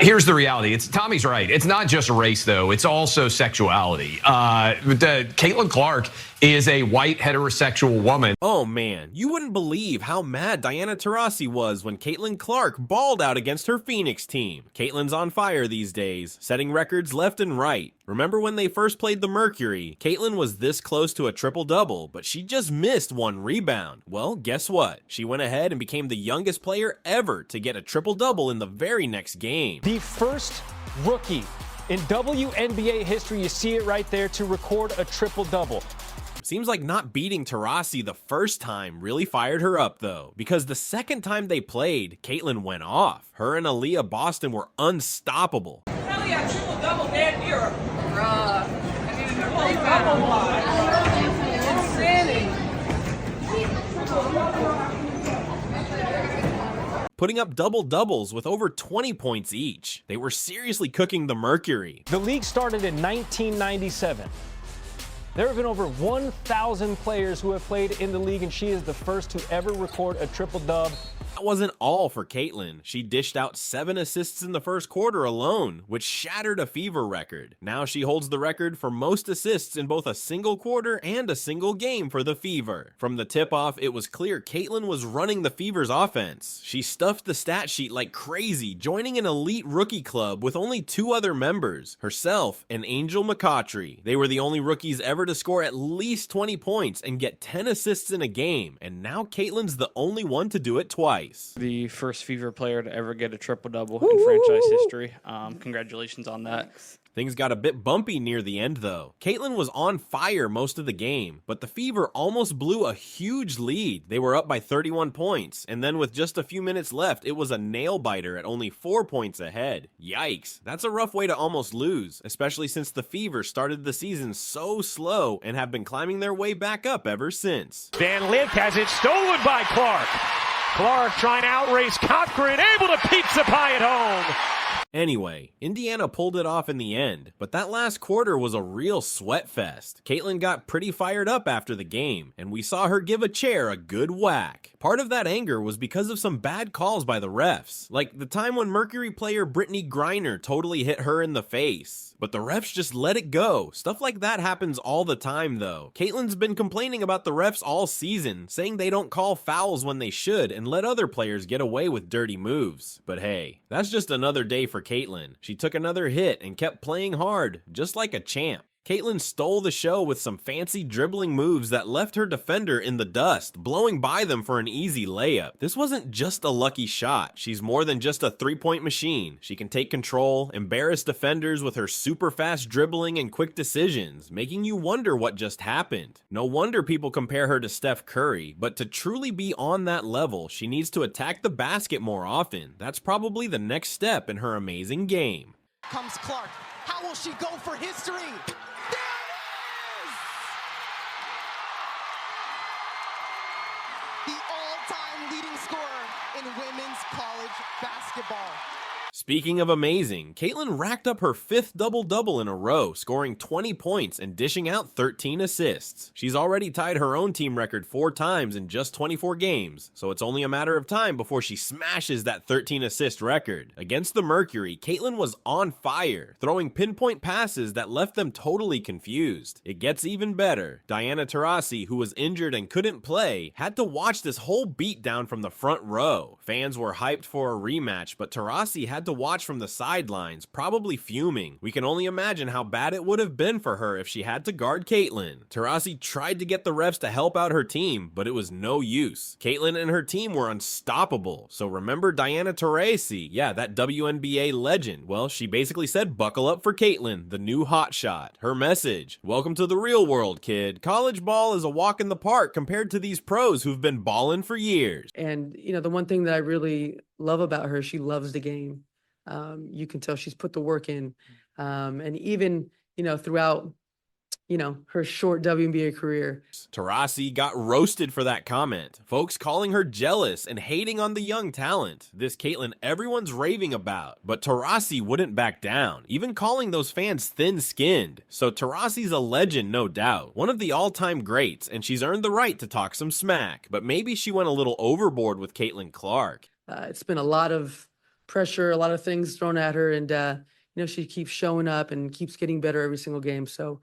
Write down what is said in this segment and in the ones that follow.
Here's the reality. Tommy's right. It's not just race, though. It's also sexuality. Caitlin Clark is a white heterosexual woman. Oh man, you wouldn't believe how mad Diana Taurasi was when Caitlin Clark balled out against her Phoenix team. Caitlin's on fire these days, setting records left and right. Remember when they first played the Mercury? Caitlin was this close to a triple-double, but she just missed one rebound. Well, guess what? She went ahead and became the youngest player ever to get a triple-double in the very next game. The first rookie in WNBA history, you see it right there, to record a triple-double. Seems like not beating Taurasi the first time really fired her up though, because the second time they played, Caitlin went off. Her and Aliyah Boston were unstoppable. Hell yeah, triple-double damn near. Bruh. Putting up double-doubles with over 20 points each. They were seriously cooking the Mercury. The league started in 1997. There have been over 1,000 players who have played in the league, and she is the first to ever record a triple-dub. That wasn't all for Caitlin. She dished out 7 assists in the first quarter alone, which shattered a Fever record. Now she holds the record for most assists in both a single quarter and a single game for the Fever. From the tip-off, it was clear Caitlin was running the Fever's offense. She stuffed the stat sheet like crazy, joining an elite rookie club with only 2 other members, herself and Angel McCoughtry. They were the only rookies ever to score at least 20 points and get 10 assists in a game, and now Caitlin's the only one to do it twice. The first Fever player to ever get a triple-double in franchise history. Congratulations on that. Things got a bit bumpy near the end though. Caitlin was on fire most of the game, but the Fever almost blew a huge lead. They were up by 31 points, and then with just a few minutes left, it was a nail-biter at only 4 points ahead. Yikes, that's a rough way to almost lose, especially since the Fever started the season so slow and have been climbing their way back up ever since. Van Lith has it stolen by Clark. Clark trying to outrace Cochran, able to pizza pie it home. Anyway, Indiana pulled it off in the end, but that last quarter was a real sweat fest. Caitlin got pretty fired up after the game, and we saw her give a chair a good whack. Part of that anger was because of some bad calls by the refs, like the time when Mercury player Brittany Griner totally hit her in the face. But the refs just let it go. Stuff like that happens all the time though. Caitlin's been complaining about the refs all season, saying they don't call fouls when they should and let other players get away with dirty moves. But hey, that's just another day for Caitlin. She took another hit and kept playing hard, just like a champ. Caitlin stole the show with some fancy dribbling moves that left her defender in the dust, blowing by them for an easy layup. This wasn't just a lucky shot. She's more than just a three-point machine. She can take control, embarrass defenders with her super fast dribbling and quick decisions, making you wonder what just happened. No wonder people compare her to Steph Curry, but to truly be on that level, she needs to attack the basket more often. That's probably the next step in her amazing game. Comes Clark. How will she go for history? The all-time leading scorer in women's college basketball. Speaking of amazing, Caitlin racked up her 5th double-double in a row, scoring 20 points and dishing out 13 assists. She's already tied her own team record 4 times in just 24 games, so it's only a matter of time before she smashes that 13-assist record. Against the Mercury, Caitlin was on fire, throwing pinpoint passes that left them totally confused. It gets even better. Diana Taurasi, who was injured and couldn't play, had to watch this whole beatdown from the front row. Fans were hyped for a rematch, but Taurasi had to watch from the sidelines, probably fuming. We can only imagine how bad it would have been for her if she had to guard Caitlin. Taurasi tried to get the refs to help out her team, but it was no use. Caitlin and her team were unstoppable. So remember Diana Taurasi? Yeah, that WNBA legend. Well, she basically said, buckle up for Caitlin, the new hotshot. Her message: welcome to the real world, kid. College ball is a walk in the park compared to these pros who've been balling for years. And, you know, the one thing that I really love about her, she loves the game. You can tell she's put the work in. And even, you know, throughout, you know, her short WNBA career. Taurasi got roasted for that comment. Folks calling her jealous and hating on the young talent. This Caitlin everyone's raving about. But Taurasi wouldn't back down, even calling those fans thin-skinned. So Taurasi's a legend, no doubt. One of the all-time greats, and she's earned the right to talk some smack. But maybe she went a little overboard with Caitlin Clark. It's been a lot of pressure, a lot of things thrown at her, and she keeps showing up and keeps getting better every single game. So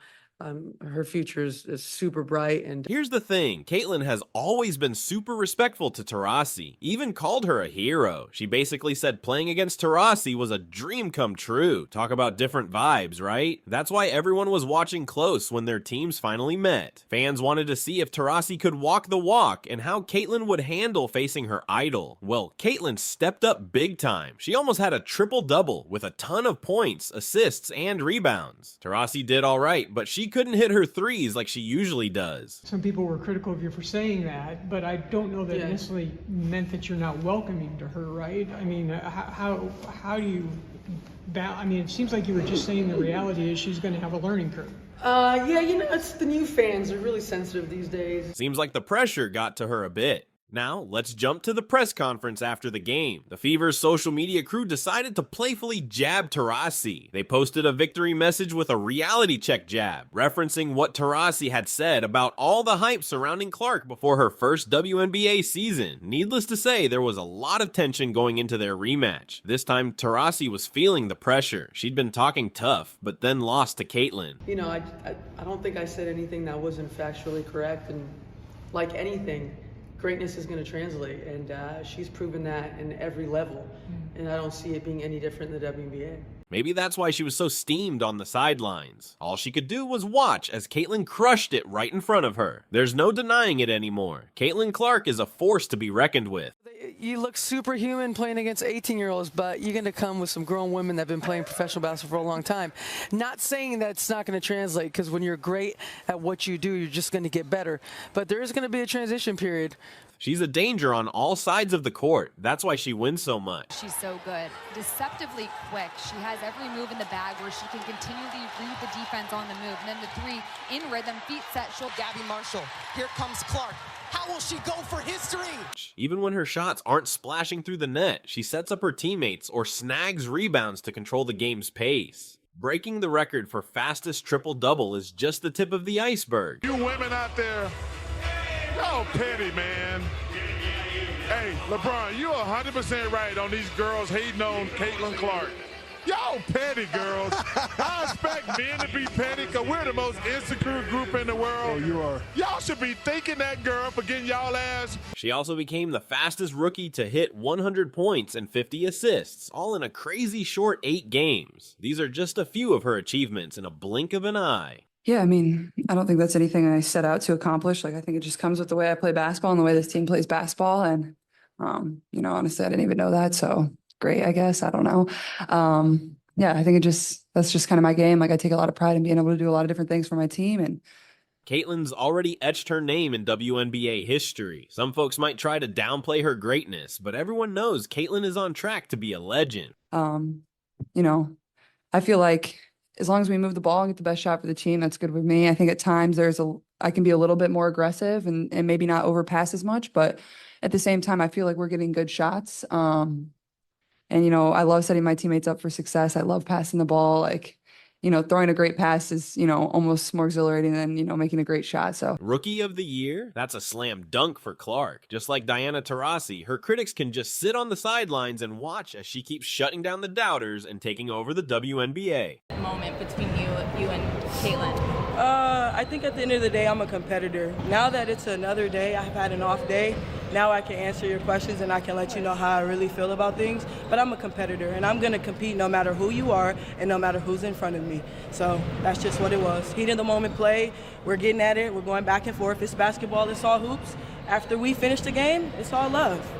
her future is super bright. And here's the thing, Caitlin has always been super respectful to Taurasi, even called her a hero. She basically said playing against Taurasi was a dream come true. Talk about different vibes, right? That's why everyone was watching close when their teams finally met. Fans wanted to see if Taurasi could walk the walk and how Caitlin would handle facing her idol. Well, Caitlin stepped up big time. She almost had a triple-double with a ton of points, assists, and rebounds. Taurasi did all right, but she couldn't hit her threes like she usually does. Some people were critical of you for saying that, but I don't know that it necessarily meant that you're not welcoming to her, right? I mean, how do you, I mean, it seems like you were just saying the reality is she's going to have a learning curve. Yeah, it's the new fans are really sensitive these days. Seems like the pressure got to her a bit. Now, let's jump to the press conference after the game. The Fever's social media crew decided to playfully jab Taurasi. They posted a victory message with a reality check jab, referencing what Taurasi had said about all the hype surrounding Clark before her first WNBA season. Needless to say, there was a lot of tension going into their rematch. This time, Taurasi was feeling the pressure. She'd been talking tough, but then lost to Caitlin. I don't think I said anything that wasn't factually correct, and like anything, greatness is going to translate, and she's proven that in every level, and I don't see it being any different in the WNBA. Maybe that's why she was so steamed on the sidelines. All she could do was watch as Caitlin crushed it right in front of her. There's no denying it anymore. Caitlin Clark is a force to be reckoned with. You look superhuman playing against 18-year-olds, but you're going to come with some grown women that have been playing professional basketball for a long time. Not saying that it's not going to translate, because when you're great at what you do, you're just going to get better. But there is going to be a transition period. She's a danger on all sides of the court. That's why she wins so much. She's so good. Deceptively quick. She has every move in the bag where she can continually read the defense on the move. And then the three in rhythm, feet set. She'll Gabby Marshall. Here comes Clark. How will she go for history? Even when her shots aren't splashing through the net, she sets up her teammates or snags rebounds to control the game's pace. Breaking the record for fastest triple-double is just the tip of the iceberg. You women out there, y'all petty, man. Hey, LeBron, you're 100% right on these girls hating on Caitlin Clark. Y'all petty, girls. I expect men to be petty because we're the most insecure group in the world. Oh, you are. Y'all should be thanking that girl for getting y'all ass. She also became the fastest rookie to hit 100 points and 50 assists, all in a crazy short 8 games. These are just a few of her achievements in a blink of an eye. Yeah, I mean, I don't think that's anything I set out to accomplish. Like, I think it just comes with the way I play basketball and the way this team plays basketball. And, honestly, I didn't even know that. So great, I guess. I don't know. Yeah, I think that's just kind of my game. Like, I take a lot of pride in being able to do a lot of different things for my team. And Caitlin's already etched her name in WNBA history. Some folks might try to downplay her greatness, but everyone knows Caitlin is on track to be a legend. I feel like as long as we move the ball and get the best shot for the team, that's good with me. I think at times I can be a little bit more aggressive and maybe not overpass as much, but at the same time, I feel like we're getting good shots. And, I love setting my teammates up for success. I love passing the ball. Like, throwing a great pass is, almost more exhilarating than, making a great shot. So Rookie of the Year? That's a slam dunk for Clark. Just like Diana Taurasi, her critics can just sit on the sidelines and watch as she keeps shutting down the doubters and taking over the WNBA. moment between you and Caitlin. I think at the end of the day, I'm a competitor. Now that it's another day, I've had an off day. Now I can answer your questions and I can let you know how I really feel about things. But I'm a competitor and I'm going to compete no matter who you are and no matter who's in front of me. So that's just what it was. Heat of the moment play. We're getting at it. We're going back and forth. It's basketball. It's all hoops. After we finish the game, it's all love.